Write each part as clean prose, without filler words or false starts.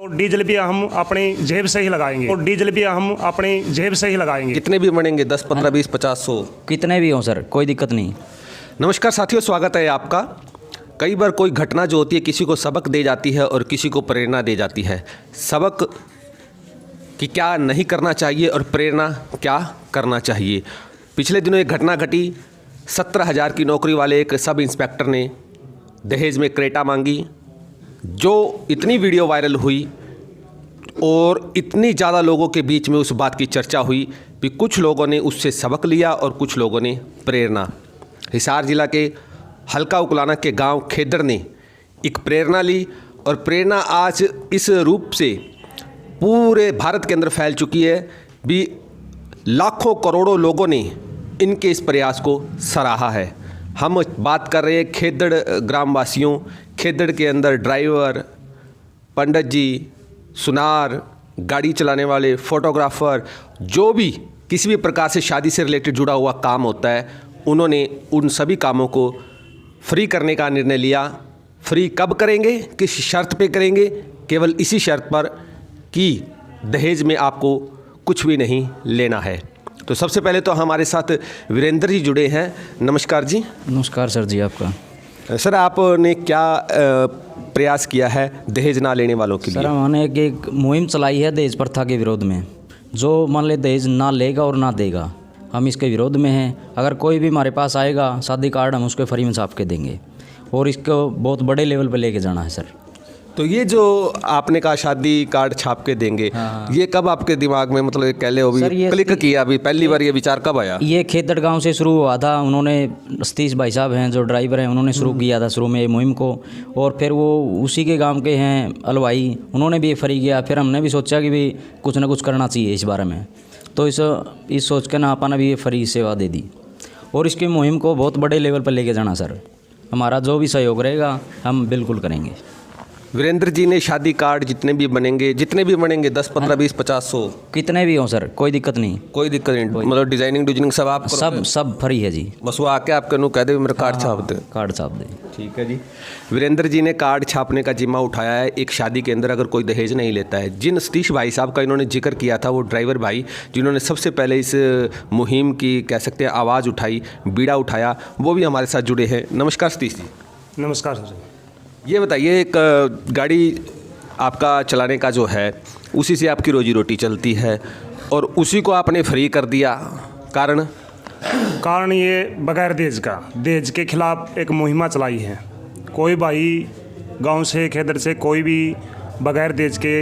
और डीजल भी हम अपनी जेब से ही लगाएंगे और डीजल भी हम अपनी जेब से ही लगाएंगे। कितने भी बढ़ेंगे 10, 15, 20, 50, 100 कितने भी हों सर, कोई दिक्कत नहीं। नमस्कार साथियों, स्वागत है आपका। कई बार कोई घटना जो होती है किसी को सबक दे जाती है और किसी को प्रेरणा दे जाती है। सबक कि क्या नहीं करना चाहिए और प्रेरणा क्या करना चाहिए। पिछले दिनों एक घटना घटी। 17,000 की नौकरी वाले एक सब इंस्पेक्टर ने दहेज में क्रेटा मांगी, जो इतनी वीडियो वायरल हुई और इतनी ज़्यादा लोगों के बीच में उस बात की चर्चा हुई कि कुछ लोगों ने उससे सबक लिया और कुछ लोगों ने प्रेरणा। हिसार जिला के हल्का उकलाना के गांव खेदड़ ने एक प्रेरणा ली और प्रेरणा आज इस रूप से पूरे भारत के अंदर फैल चुकी है भी लाखों करोड़ों लोगों ने इनके इस प्रयास को सराहा है। हम बात कर रहे हैं खेदड़ ग्रामवासियों, खेदड़ के अंदर ड्राइवर, पंडित जी, सुनार, गाड़ी चलाने वाले, फोटोग्राफर, जो भी किसी भी प्रकार से शादी से रिलेटेड जुड़ा हुआ काम होता है, उन्होंने उन सभी कामों को फ्री करने का निर्णय लिया। फ्री कब करेंगे, किस शर्त पे करेंगे? केवल इसी शर्त पर कि दहेज में आपको कुछ भी नहीं लेना है। तो सबसे पहले तो हमारे साथ वीरेंद्र जी जुड़े हैं। नमस्कार जी। नमस्कार सर जी आपका। सर आपने क्या प्रयास किया है दहेज ना लेने वालों के लिए? सर हमने एक मुहिम चलाई है दहेज प्रथा के विरोध में। जो मान ले दहेज ना लेगा और ना देगा, हम इसके विरोध में हैं। अगर कोई भी हमारे पास आएगा शादी कार्ड, हम उसको फ्री में छाप के देंगे और इसको बहुत बड़े लेवल पर लेके जाना है सर। तो ये जो आपने कहा शादी कार्ड छाप के देंगे, ये कब आपके दिमाग में मतलब कह ले हो भी क्लिक किया? अभी पहली बार ये विचार कब आया? ये खेदड़ गांव से शुरू हुआ था। उन्होंने सतीश भाई साहब हैं जो ड्राइवर हैं, उन्होंने शुरू किया था शुरू में ये मुहिम को। और फिर वो उसी के गांव के हैं अलवाई, उन्होंने भी ये फ्री किया। फिर हमने भी सोचा कि भी कुछ ना कुछ करना चाहिए इस बारे में। तो इस सोच के ना अपन भी ये फ्री सेवा दे दी और इसकी मुहिम को बहुत बड़े लेवल पर लेके जाना सर। हमारा जो भी सहयोग रहेगा हम बिल्कुल करेंगे। वीरेंद्र जी ने शादी कार्ड जितने भी बनेंगे 10, 15, 20, 50, 100 कितने भी हों सर, कोई दिक्कत नहीं। कोई दिक्कत नहीं, मतलब डिजाइनिंग सब आप सब फ्री है जी। बस वो आके आपके नु कह दे मेरा कार्ड छाप दे। कार्ड छाप दे। ठीक है जी। वीरेंद्र जी ने कार्ड छापने का जिम्मा उठाया है। एक शादी के अंदर अगर कोई दहेज नहीं लेता है, जिन सतीश भाई साहब का इन्होंने जिक्र किया था, वो ड्राइवर भाई जिन्होंने सबसे पहले इस मुहिम की कह सकते हैं आवाज़ उठाई, बीड़ा उठाया, वो भी हमारे साथ जुड़े हैं। नमस्कार सतीश जी। नमस्कार सर। ये बताइए, एक गाड़ी आपका चलाने का जो है उसी से आपकी रोजी रोटी चलती है और उसी को आपने फ्री कर दिया, कारण ये बगैर दहेज के खिलाफ एक मुहिम चलाई है। कोई भाई गांव से खेदड़ से कोई भी बगैर दहेज के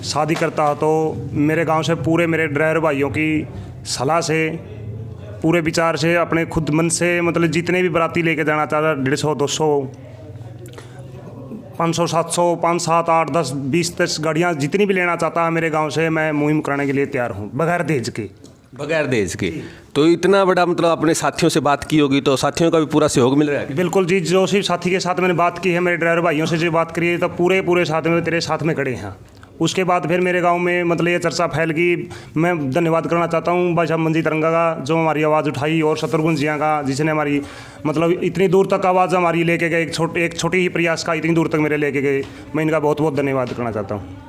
शादी करता हो तो मेरे गांव से पूरे मेरे ड्राइवर भाइयों की सलाह से, पूरे विचार से, अपने खुद मन से, मतलब जितने भी बाराती लेके जाना चाहता, 150, 200, 500, 700, 5, 7, 8, 10, 20, 30 गाड़ियाँ जितनी भी लेना चाहता है मेरे गांव से, मैं मुहिम कराने के लिए तैयार हूँ बगैर दहेज के। तो इतना बड़ा मतलब अपने साथियों से बात की होगी, तो साथियों का भी पूरा सहयोग मिल रहा है? बिल्कुल जी। जो सिर्फ साथी के साथ मैंने बात की है, मेरे ड्राइवर भाइयों से जो बात करी है, तो पूरे साथ में तेरे साथ में खड़े हैं। उसके बाद फिर मेरे गांव में मतलब ये चर्चा फैल गई। मैं धन्यवाद करना चाहता हूँ भाई साहब मंजीत रंगा का, जो हमारी आवाज़ उठाई, और शत्रुघ्न जिया का, जिसने हमारी मतलब इतनी दूर तक आवाज़ हमारी लेके गए, एक छोटी ही प्रयास का इतनी दूर तक मेरे लेके गए। मैं इनका बहुत बहुत धन्यवाद करना चाहता हूँ।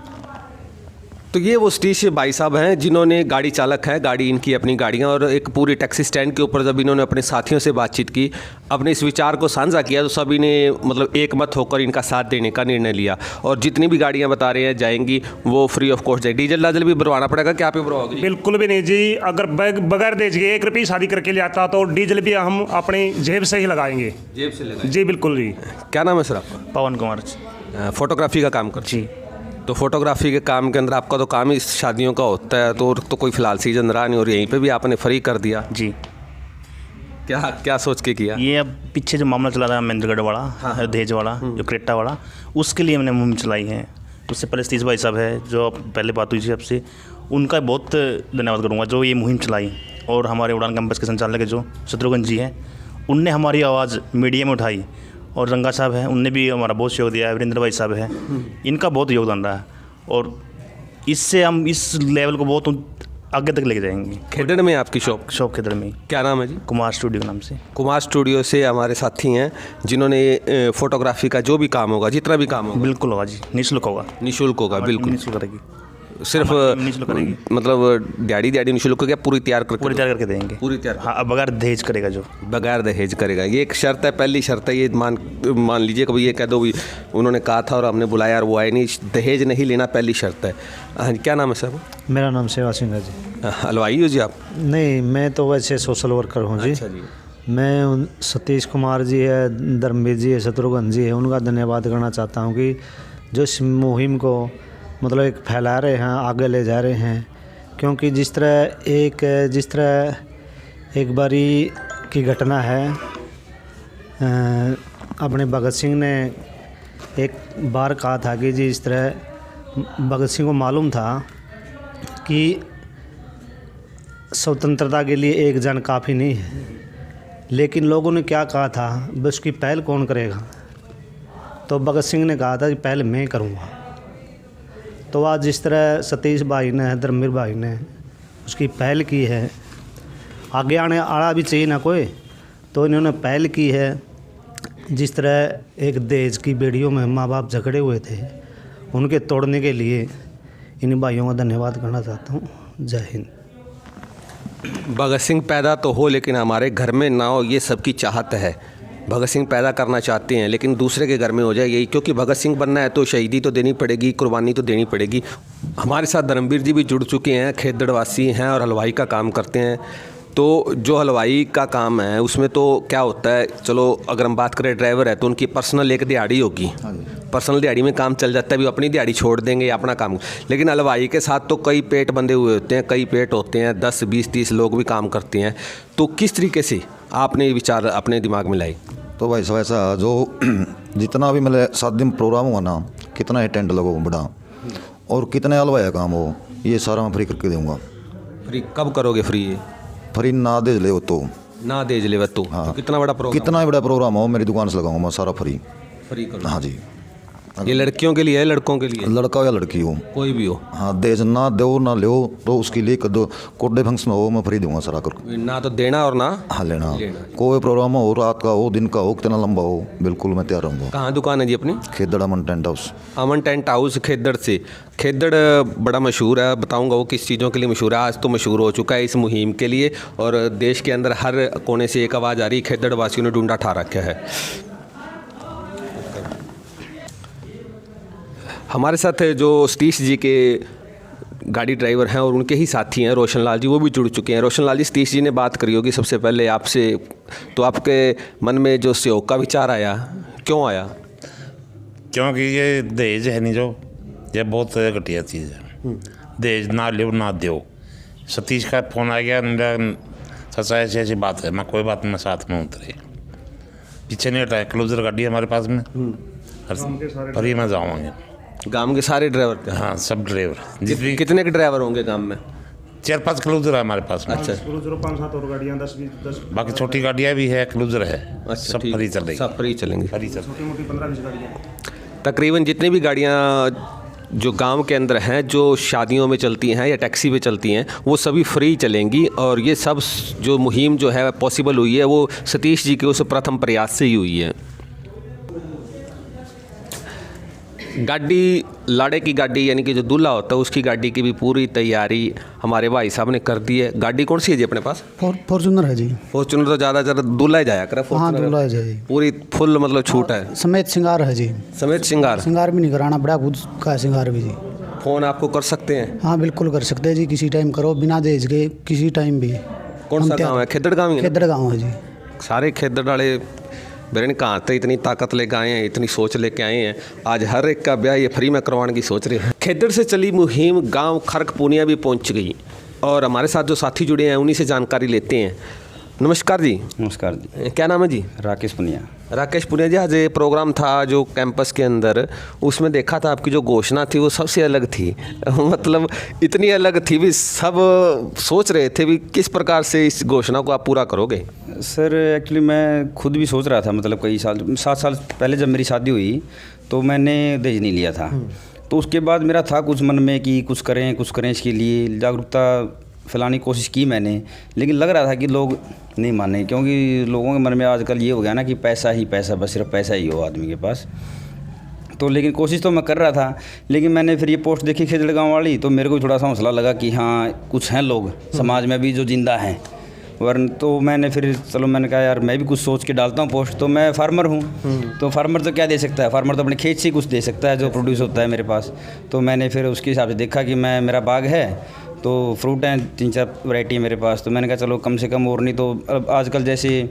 तो ये वो सतीश भाई साहब हैं जिन्होंने, गाड़ी चालक हैं, गाड़ी इनकी अपनी गाड़ियाँ, और एक पूरी टैक्सी स्टैंड के ऊपर जब इन्होंने अपने साथियों से बातचीत की, अपने इस विचार को साझा किया, तो सभी ने मतलब एक मत होकर इनका साथ देने का निर्णय लिया। और जितनी भी गाड़ियाँ बता रहे हैं जाएंगी वो फ्री ऑफ कॉस्ट जाएगी। डीजल भी भरवाना पड़ेगा? क्या पे भरवाओगे? बिल्कुल भी नहीं जी। अगर बगैर दहेज के 1 रुपये शादी करके ले आता तो डीजल भी हम अपनी जेब से ही लगाएंगे। जेब से लगाएंगे जी, बिल्कुल जी। क्या नाम है सर आपका? पवन कुमार। फोटोग्राफी का काम कर जी। तो फोटोग्राफी के काम के अंदर आपका तो काम ही शादियों का होता है, तो कोई फिलहाल सीजन रहा नहीं और यहीं पे भी आपने फ्री कर दिया जी। क्या सोच के किया? ये अब पीछे जो मामला चला था महेंद्रगढ़ वाला, दहेज वाला, जो क्रेटा वाला, उसके लिए हमने मुहिम चलाई है। उससे पहले सतीश भाई साहब है, जो पहले बात हुई थी आपसे, उनका बहुत धन्यवाद करूँगा जो ये मुहिम चलाई। और हमारे उड़ान कैंपस के संचालक जो शत्रुघ्न जी हैं, उनने हमारी आवाज़ मीडिया में उठाई। और रंगा साहब हैं, उनने भी हमारा बहुत सहयोग दिया है। वीरेंद्र भाई साहब हैं, इनका बहुत योगदान रहा है। और इससे हम इस लेवल को बहुत आगे तक लेके जाएंगे। खेदड़ में आपकी शॉप, शॉप खेदड़ में, क्या नाम है जी? कुमार स्टूडियो नाम से। कुमार स्टूडियो से हमारे साथी हैं जिन्होंने फोटोग्राफी का जो भी काम होगा, जितना भी काम होगा, बिल्कुल होगा जी, निःशुल्क होगा। निःशुल्क होगा, बिल्कुल निःशुल्क करेगी, सिर्फ निःशुल्क करेगी, मतलब दिहाड़ी निःशुल्क क्या पूरी तैयार करके पूरी तैयार करके देंगे। पूरी तैयार हाँ, अब बगैर दहेज करेगा जो। बगैर दहेज करेगा, ये एक शर्त है, पहली शर्त है। ये मान लीजिए कभी ये कह दो भी उन्होंने कहा था और हमने बुलाया और वो आए नहीं, दहेज नहीं लेना पहली शर्त है। हाँ जी, क्या नाम है सर? मेरा नाम सेवा सिंह है जी। हलवाई हो जी आप? नहीं, मैं तो वैसे सोशल वर्कर हूँ जी। अच्छा जी। मैं सतीश कुमार जी है, धर्मवीर जी है, शत्रुघ्न जी है, उनका धन्यवाद करना चाहता हूँ कि जो इस मुहिम को मतलब एक फैला रहे हैं, आगे ले जा रहे हैं। क्योंकि जिस तरह एक बारी की घटना है, अपने भगत सिंह ने एक बार कहा था कि जी इस तरह भगत सिंह को मालूम था कि स्वतंत्रता के लिए एक जन काफ़ी नहीं है, लेकिन लोगों ने क्या कहा था, बस उसकी पहल कौन करेगा। तो भगत सिंह ने कहा था कि पहल मैं करूँगा। तो आज जिस तरह सतीश भाई ने, धर्मवीर भाई ने उसकी पहल की है, आगे आने आड़ा भी चाहिए ना कोई, तो इन्होंने पहल की है। जिस तरह एक दहेज की बेड़ियों में माँ बाप झगड़े हुए थे, उनके तोड़ने के लिए इन भाइयों का धन्यवाद करना चाहता हूँ। जय हिंद। भगत सिंह पैदा तो हो लेकिन हमारे घर में ना हो, ये सबकी चाहत है। भगत सिंह पैदा करना चाहते हैं लेकिन दूसरे के घर में हो जाए, यही क्योंकि भगत सिंह बनना है तो शहीदी तो देनी पड़ेगी, कुर्बानी तो देनी पड़ेगी। हमारे साथ धर्मवीर जी भी जुड़ चुके हैं, खेदड़वासी हैं और हलवाई का काम करते हैं। तो जो हलवाई का काम है उसमें तो क्या होता है, चलो अगर हम बात करें ड्राइवर है तो उनकी पर्सनल एक दिहाड़ी होगी, पर्सनल दिहाड़ी में काम चल जाता है, भी अपनी दिहाड़ी छोड़ देंगे अपना काम। लेकिन हलवाई के साथ तो कई पेट बंधे हुए होते हैं, कई पेट होते हैं, 10 20 30 लोग भी काम करते हैं। तो किस तरीके से आपने ये विचार अपने दिमाग में लाई? तो भाई साहब ऐसा जो जितना भी मतलब 7 दिन प्रोग्राम हुआ ना, कितना ही टेंट लगो बड़ा और कितने हलवाई काम हो, ये सारा मैं फ्री करके दूँगा। फ्री कब करोगे? फ्री फ्री ना दे ले हो तो ना दे ले तो हाँ। कितना बड़ा प्रोग्राम, कितना ही बड़ा प्रोग्राम हो, मेरी दुकान से लगाऊंगा मैं सारा फ्री। फ्री करो। हाँ जी। ये लड़कियों के लिए है, लड़कों के लिए? लड़का या लड़की हो, कोई भी हो। हाँ, दहेज ना दो ना लो तो उसके लिए कर दो, कोडे फंक्शन हो मैं फ्री दूंगा सारा कर। ना तो देना और ना हाँ लेना। कोई प्रोग्राम हो, रात का हो, दिन का हो, कितना लंबा हो, बिल्कुल मैं तैयार रहूँगा। कहाँ दुकान है जी अपनी? खेदड़ अमन टेंट हाउस। अमन टेंट हाउस खेदड़ से। खेदड़ बड़ा मशहूर है, बताऊंगा वो किस चीज़ों के लिए मशहूर है। आज तो मशहूर हो चुका है इस मुहिम के लिए और देश के अंदर हर कोने से एक आवाज़ आ रही, खेदड़ वासियों ने ढूंढा ठा रखा है। हमारे साथ जो सतीश जी के गाड़ी ड्राइवर हैं और उनके ही साथी हैं रोशन लाल जी, वो भी जुड़ चुके हैं। रोशन लाल जी, सतीश जी ने बात करी होगी सबसे पहले आपसे, तो आपके मन में जो सहयोग का विचार आया, क्यों आया? क्योंकि ये दहेज है नहीं जो, ये बहुत घटिया चीज़ है। दहेज ना लो ना दो। सतीश का फ़ोन आ गया, मेरा सच्चा ऐसी ऐसी बात है, मैं कोई बात में साथ में उतरे, पीछे नहीं हटाया। क्लोजर गाड़ी है हमारे पास में, पर ये मैं जाऊँगा। गांव के सारे ड्राइवर थे? हाँ, सब ड्राइवर। कितने के ड्राइवर होंगे गांव में? 4-5 क्लोजर है हमारे पास में। अच्छा, 5-7 और गाड़ियाँ 10-20 बाकी छोटी गाड़ियाँ भी है, क्लोजर है। अच्छा, सब फ्री चल रही, सब फ्री चलेंगे। फ्री चल रही। मोटी 15-20 गाड़ियाँ। तकरीबन जितनी भी गाड़ियाँ जो गांव के अंदर हैं, जो शादियों में चलती हैं या टैक्सी पे चलती हैं, वो सभी फ्री चलेंगी। और ये सब जो मुहिम जो है पॉसिबल हुई है वो सतीश जी के उस प्रथम प्रयास से ही हुई है। गाड़ी, लाड़े की गाड़ी यानी कि जो दूल्हा होता है उसकी गाड़ी की भी पूरी तैयारी हमारे भाई साहब ने कर दी है। गाड़ी कौन सी है जी अपने पास? फॉर्चूनर है जी। फॉर्चूनर तो ज़्यादा दूल्हा ही जाया करे। हाँ, दूल्हा है जी। पूरी फुल मतलब छूट है, समेत श्रृंगार है जी। समेत श्रृंगार? श्रृंगार भी नहीं कराना, बड़ा खुद का श्रृंगार भी जी। फ़ोन आपको कर सकते हैं? हाँ बिल्कुल कर सकते हैं जी, किसी टाइम करो, बिना दहेज के किसी टाइम भी। कौन सा गाँव है? खेदड़ गाँव ही? खेदड़ गाँव है जी। सारे खेदड़ वाले बेरन कहाँ थे, इतनी ताकत लेके आए हैं, इतनी सोच लेके आए हैं, आज हर एक का ब्याह ये फ्री में करवाने की सोच रहे हैं। खेदड़ से चली मुहिम गांव खरक पूनिया भी पहुंच गई और हमारे साथ जो साथी जुड़े हैं उन्हीं से जानकारी लेते हैं। नमस्कार जी। नमस्कार जी। क्या नाम है जी? राकेश पुनिया। राकेश पुनिया जी, आज ये प्रोग्राम था जो कैंपस के अंदर, उसमें देखा था आपकी जो घोषणा थी वो सबसे अलग थी। मतलब इतनी अलग थी भी सब सोच रहे थे भी किस प्रकार से इस घोषणा को आप पूरा करोगे। सर एक्चुअली मैं खुद भी सोच रहा था, मतलब कई साल 7 साल पहले जब मेरी शादी हुई तो मैंने दहेज नहीं लिया था। तो उसके बाद मेरा था कुछ मन में कि कुछ करें इसके लिए, जागरूकता फैलाने की कोशिश की मैंने, लेकिन लग रहा था कि लोग नहीं माने, क्योंकि लोगों के मन में आजकल ये हो गया ना कि पैसा ही पैसा, बस सिर्फ पैसा ही हो आदमी के पास। तो लेकिन कोशिश तो मैं कर रहा था, लेकिन मैंने फिर ये पोस्ट देखी खेजड़ गाँव वाली, तो मेरे को थोड़ा सा हौसला लगा कि हाँ कुछ हैं लोग समाज में अभी जो जिंदा हैं। वरन तो मैंने फिर चलो मैंने कहा यार मैं भी कुछ सोच के डालता हूँ पोस्ट। तो मैं फार्मर हूँ, तो फार्मर तो क्या दे सकता है, फार्मर तो अपने खेत से ही कुछ दे सकता है जो प्रोड्यूस होता है मेरे पास। तो मैंने फिर उसके हिसाब से देखा कि मेरा बाग है, तो फ्रूट हैं 3-4 वैरायटी मेरे पास। तो मैंने कहा चलो कम से कम और नहीं तो अब आजकल जैसे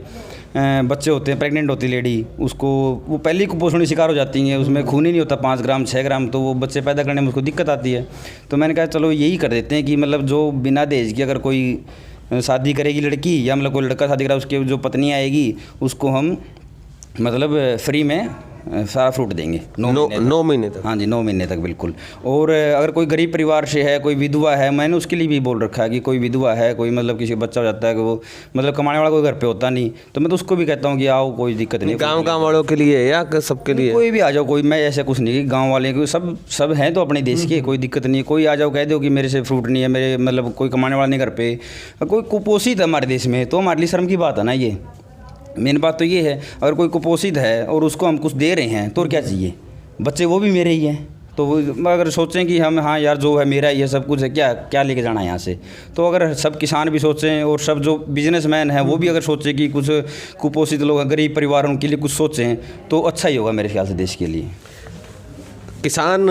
बच्चे होते हैं, प्रेग्नेंट होती लेडी, उसको वो पहले ही कुपोषण शिकार हो जाती हैं, उसमें खून ही नहीं होता 5 ग्राम 6 ग्राम, तो वो बच्चे पैदा करने में उसको दिक्कत आती है। तो मैंने कहा चलो यही कर देते हैं कि मतलब जो बिना दहेज की अगर कोई शादी करेगी लड़की या मतलब कोई लड़का शादी करा, उसके जो पत्नी आएगी उसको हम मतलब फ्री में सारा फ्रूट देंगे 9 महीने तक। हाँ जी 9 महीने तक बिल्कुल। और अगर कोई गरीब परिवार से है, कोई विधवा है, मैंने उसके लिए भी बोल रखा है कि कोई विधवा है, कोई मतलब किसी बच्चा हो जाता है कि वो मतलब कमाने वाला कोई घर पे होता नहीं, तो मैं तो उसको भी कहता हूँ कि आओ कोई दिक्कत नहीं। गाँव वालों के लिए या सबके लिए? कोई भी आ जाओ, कोई मैं ऐसा कुछ नहीं, गाँव वाले को सब हैं तो अपने देश के, कोई दिक्कत नहीं है। कोई आ जाओ कह दो कि मेरे से फ्रूट नहीं है, मेरे मतलब कोई कमाने वाला नहीं घर पे, कोई कुपोषित है हमारे देश में, तो हमारे लिए शर्म की बात है ना। ये मेन बात तो ये है, अगर कोई कुपोषित है और उसको हम कुछ दे रहे हैं तो और क्या चाहिए, बच्चे वो भी मेरे ही हैं। तो अगर सोचें कि हम हाँ यार जो है मेरा ही है, सब कुछ है, क्या लेके जाना है यहाँ से। तो अगर सब किसान भी सोचें और सब जो बिजनेसमैन हैं वो भी अगर सोचें कि कुछ कुपोषित लोग, गरीब परिवार उनके लिए कुछ सोचें, तो अच्छा ही होगा मेरे ख्याल से देश के लिए। किसान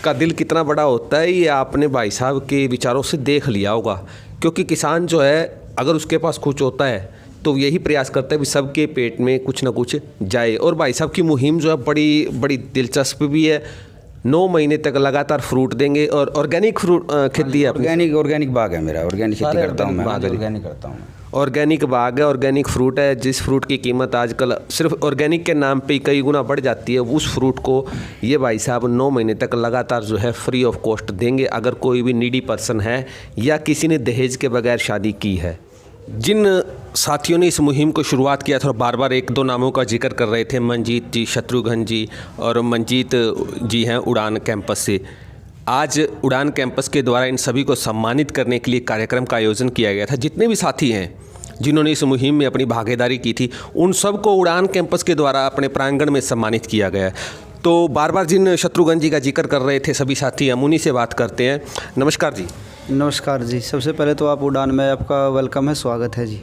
का दिल कितना बड़ा होता है ये आपने भाई साहब के विचारों से देख लिया होगा, क्योंकि किसान जो है अगर उसके पास कुछ होता है तो यही प्रयास करता है कि सबके पेट में कुछ ना कुछ जाए। और भाई साहब की मुहिम जो है बड़ी दिलचस्प भी है। 9 महीने तक लगातार फ्रूट देंगे और ऑर्गेनिक फ्रूट खेती है। ऑर्गेनिक बाग है मेरा, ऑर्गेनिक खेती करता हूँ मैं, ऑर्गेनिक करता हूँ। ऑर्गेनिक बाग है, ऑर्गेनिक फ्रूट है। जिस फ्रूट की कीमत आजकल सिर्फ ऑर्गेनिक के नाम पे कई गुना बढ़ जाती है, उस फ्रूट को ये भाई साहब 9 महीने तक लगातार जो है फ्री ऑफ कॉस्ट देंगे। अगर कोई भी नीडी पर्सन है या किसी ने दहेज के बगैर शादी की है। जिन साथियों ने इस मुहिम को शुरुआत किया था, बार बार 1-2 नामों का जिक्र कर रहे थे, मंजीत जी, शत्रुघ्न जी और मंजीत जी हैं उड़ान कैंपस से। आज उड़ान कैंपस के द्वारा इन सभी को सम्मानित करने के लिए कार्यक्रम का आयोजन किया गया था। जितने भी साथी हैं जिन्होंने इस मुहिम में अपनी भागीदारी की थी, उन सबको उड़ान कैंपस के द्वारा अपने प्रांगण में सम्मानित किया गया। तो बार बार जिन शत्रुघ्न जी का जिक्र कर रहे थे सभी साथी, हम उन्हीं से बात करते हैं। नमस्कार जी। नमस्कार जी। सबसे पहले तो आप उड़ान में आपका वेलकम है, स्वागत है जी।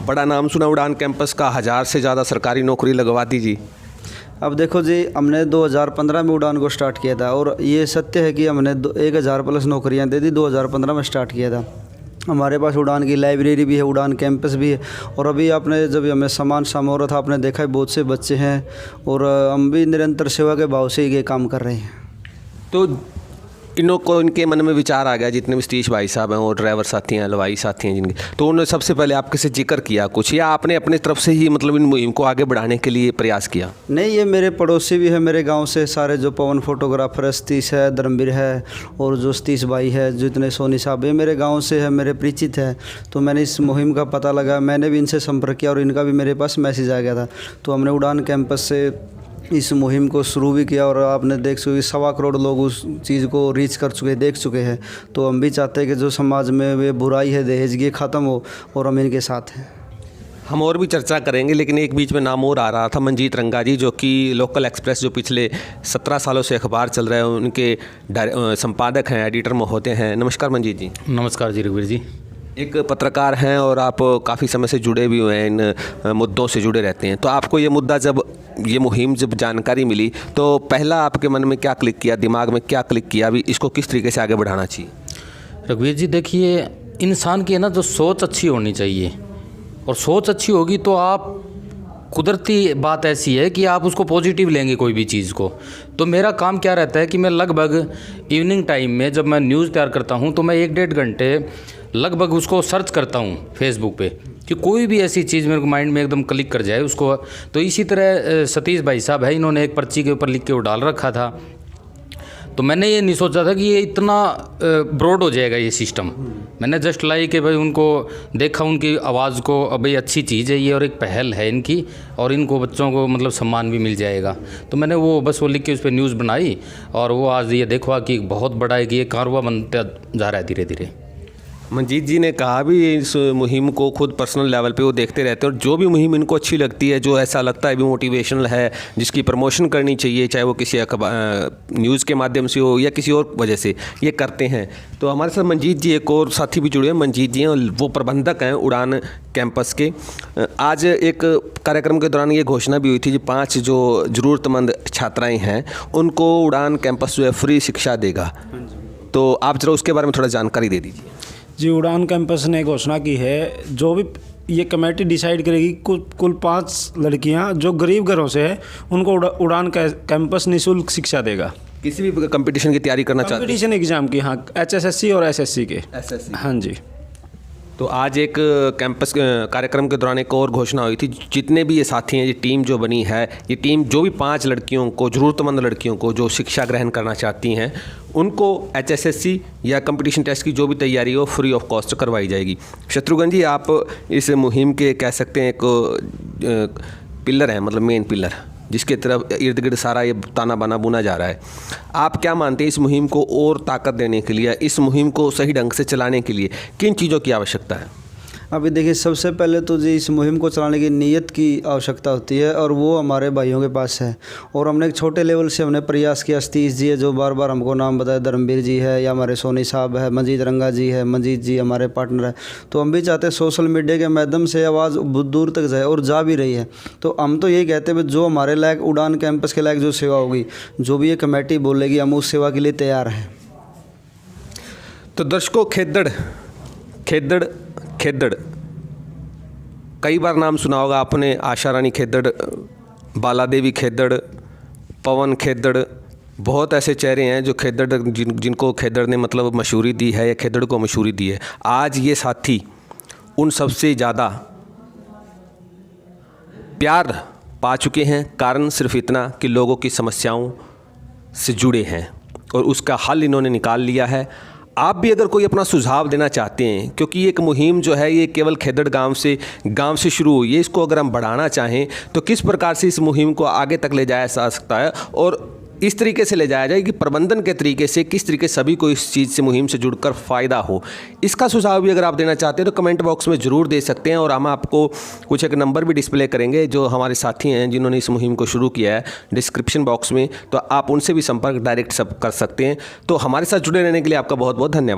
बड़ा नाम सुना उड़ान कैंपस का, 1000 से ज़्यादा सरकारी नौकरी लगवा दी जी। अब देखो जी, हमने 2015 में उड़ान को स्टार्ट किया था और ये सत्य है कि हमने 1000 प्लस नौकरियां दे दी। 2015 में स्टार्ट किया था। हमारे पास उड़ान की लाइब्रेरी भी है, उड़ान कैंपस भी है। और अभी आपने जब हमें सामान हो रहा था, आपने देखा है बहुत से बच्चे हैं और हम भी निरंतर सेवा के भाव से ये काम कर रहे हैं। तो इनों को इनके मन में विचार आ गया, जितने भी सतीश भाई साहब हैं और ड्राइवर साथी हैं, हलवाई साथी हैं जिनके, तो उन्होंने सबसे पहले आपके से जिक्र किया कुछ, या आपने अपने तरफ से ही मतलब इन मुहिम को आगे बढ़ाने के लिए प्रयास किया? नहीं, ये मेरे पड़ोसी भी है, मेरे गांव से सारे जो पवन फोटोग्राफर है, सतीश है, धर्मवीर है और जो सतीश भाई है, जितने सोनी साहब, ये मेरे गाँव से है, मेरे परिचित है। तो मैंने इस मुहिम का पता लगा, मैंने भी इनसे संपर्क किया और इनका भी मेरे पास मैसेज आ गया था। तो हमने उड़ान कैंपस से इस मुहिम को शुरू भी किया और आपने देख चुके 1.25 करोड़ लोग उस चीज़ को रीच कर चुके, देख चुके हैं। तो हम भी चाहते हैं कि जो समाज में वे बुराई है दहेज की ख़त्म हो और हम इनके साथ हैं। हम और भी चर्चा करेंगे, लेकिन एक बीच में नाम और आ रहा था, मंजीत रंगा जी, जो कि लोकल एक्सप्रेस जो पिछले 17 सालों से अखबार चल रहा है, उनके संपादक हैं, एडिटर महोदय हैं। नमस्कार मंजीत जी। नमस्कार जी रघुवीर जी। एक पत्रकार हैं और आप काफ़ी समय से जुड़े भी हुए हैं, इन मुद्दों से जुड़े रहते हैं। तो आपको ये मुद्दा जब ये मुहिम जब जानकारी मिली तो पहला आपके मन में क्या क्लिक किया, दिमाग में क्या क्लिक किया, अभी इसको किस तरीके से आगे बढ़ाना चाहिए? रघुवीर जी देखिए, इंसान की है ना जो सोच अच्छी होनी चाहिए, और सोच अच्छी होगी तो आप कुदरती बात ऐसी है कि आप उसको पॉजिटिव लेंगे कोई भी चीज़ को। तो मेरा काम क्या रहता है कि मैं लगभग इवनिंग टाइम में जब मैं न्यूज़ तैयार करता हूँ तो मैं 1-1.5 घंटे लगभग उसको सर्च करता हूँ फेसबुक पे कि कोई भी ऐसी चीज़ मेरे को माइंड में एकदम क्लिक कर जाए उसको। तो इसी तरह सतीश भाई साहब है, इन्होंने एक पर्ची के ऊपर लिख के वो डाल रखा था। तो मैंने ये नहीं सोचा था कि ये इतना ब्रॉड हो जाएगा ये सिस्टम। मैंने जस्ट लाई कि भाई उनको देखा, उनकी आवाज़ को, भाई अच्छी चीज़ है ये और एक पहल है इनकी, और इनको बच्चों को मतलब सम्मान भी मिल जाएगा। तो मैंने वो बस वो लिख के उस पर न्यूज़ बनाई और वो आज ये देखो कि बहुत बड़ा है कि ये कारवा बनता जा रहा है धीरे धीरे। मंजीत जी ने कहा भी इस मुहिम को खुद पर्सनल लेवल पे वो देखते रहते हैं और जो भी मुहिम इनको अच्छी लगती है, जो ऐसा लगता है भी मोटिवेशनल है, जिसकी प्रमोशन करनी चाहिए, चाहे वो किसी न्यूज़ के माध्यम से हो या किसी और वजह से, ये करते हैं। तो हमारे साथ मंजीत जी, एक और साथी भी जुड़े हैं। मंजीत जी हैं, वो प्रबंधक हैं उड़ान कैंपस के। आज एक कार्यक्रम के दौरान ये घोषणा भी हुई थी कि 5 जो ज़रूरतमंद छात्राएँ हैं उनको उड़ान कैंपस जो है फ्री शिक्षा देगा। तो आप ज़रा उसके बारे में थोड़ा जानकारी दे दीजिए। जी, उड़ान कैंपस ने घोषणा की है, जो भी ये कमेटी डिसाइड करेगी, कुल 5 लड़कियां जो गरीब घरों से है उनको उड़ान कैंपस निःशुल्क शिक्षा देगा। किसी भी कंपटीशन की तैयारी करना चाहते हैं? कंपटीशन एग्जाम की, हाँ, HSSC और SSC के। हाँ जी। तो आज एक कैंपस कार्यक्रम के दौरान एक और घोषणा हुई थी, जितने भी ये साथी हैं, ये टीम जो बनी है, ये टीम जो भी 5 लड़कियों को, ज़रूरतमंद लड़कियों को जो शिक्षा ग्रहण करना चाहती हैं, उनको HSSC या कंपटीशन टेस्ट की जो भी तैयारी हो फ्री ऑफ कॉस्ट करवाई जाएगी। शत्रुघ्न जी, आप इस मुहिम के कह सकते हैं एक पिलर हैं, मतलब मेन पिलर, जिसके तरफ इर्द गिर्द सारा ये ताना बाना बुना जा रहा है। आप क्या मानते हैं, इस मुहिम को और ताकत देने के लिए, इस मुहिम को सही ढंग से चलाने के लिए किन चीज़ों की आवश्यकता है? अभी देखिए, सबसे पहले तो जी इस मुहिम को चलाने की नीयत की आवश्यकता होती है और वो हमारे भाइयों के पास है। और हमने एक छोटे लेवल से हमने प्रयास किया। सतीश जी है जो बार बार हमको नाम बताए, धर्मवीर जी है, या हमारे सोनी साहब है, मंजीत रंगा जी है, मंजीत जी हमारे पार्टनर है। तो हम भी चाहते हैं सोशल मीडिया के माध्यम से आवाज़ बहुत दूर तक जाए, और जा भी रही है। तो हम तो यही कहते हैं, जो हमारे लायक उड़ान कैंपस के लायक जो सेवा होगी, जो भी ये कमेटी बोलेगी, हम उस सेवा के लिए तैयार हैं। तो दर्शकों, खेदड़ कई बार नाम सुना होगा आपने। आशा रानी खेदड़, बाला देवी खेदड़, पवन खेदड़, बहुत ऐसे चेहरे हैं जो खेदड़ जिनको खेदड़ ने मतलब मशहूरी दी है या खेदड़ को मशहूरी दी है। आज ये साथी उन सबसे ज़्यादा प्यार पा चुके हैं। कारण सिर्फ इतना कि लोगों की समस्याओं से जुड़े हैं और उसका हल इन्होंने निकाल लिया है। आप भी अगर कोई अपना सुझाव देना चाहते हैं, क्योंकि ये एक मुहिम जो है ये केवल खेदड़ गांव से शुरू हुई है, इसको अगर हम बढ़ाना चाहें तो किस प्रकार से इस मुहिम को आगे तक ले जाया जा सकता है और इस तरीके से ले जाया जाए कि प्रबंधन के तरीके से किस तरीके सभी को इस चीज़ से, मुहिम से जुड़कर फ़ायदा हो, इसका सुझाव भी अगर आप देना चाहते हैं तो कमेंट बॉक्स में ज़रूर दे सकते हैं। और हम आपको कुछ एक नंबर भी डिस्प्ले करेंगे जो हमारे साथी हैं जिन्होंने इस मुहिम को शुरू किया है डिस्क्रिप्शन बॉक्स में, तो आप उनसे भी संपर्क डायरेक्ट सब कर सकते हैं। तो हमारे साथ जुड़े रहने के लिए आपका बहुत बहुत धन्यवाद।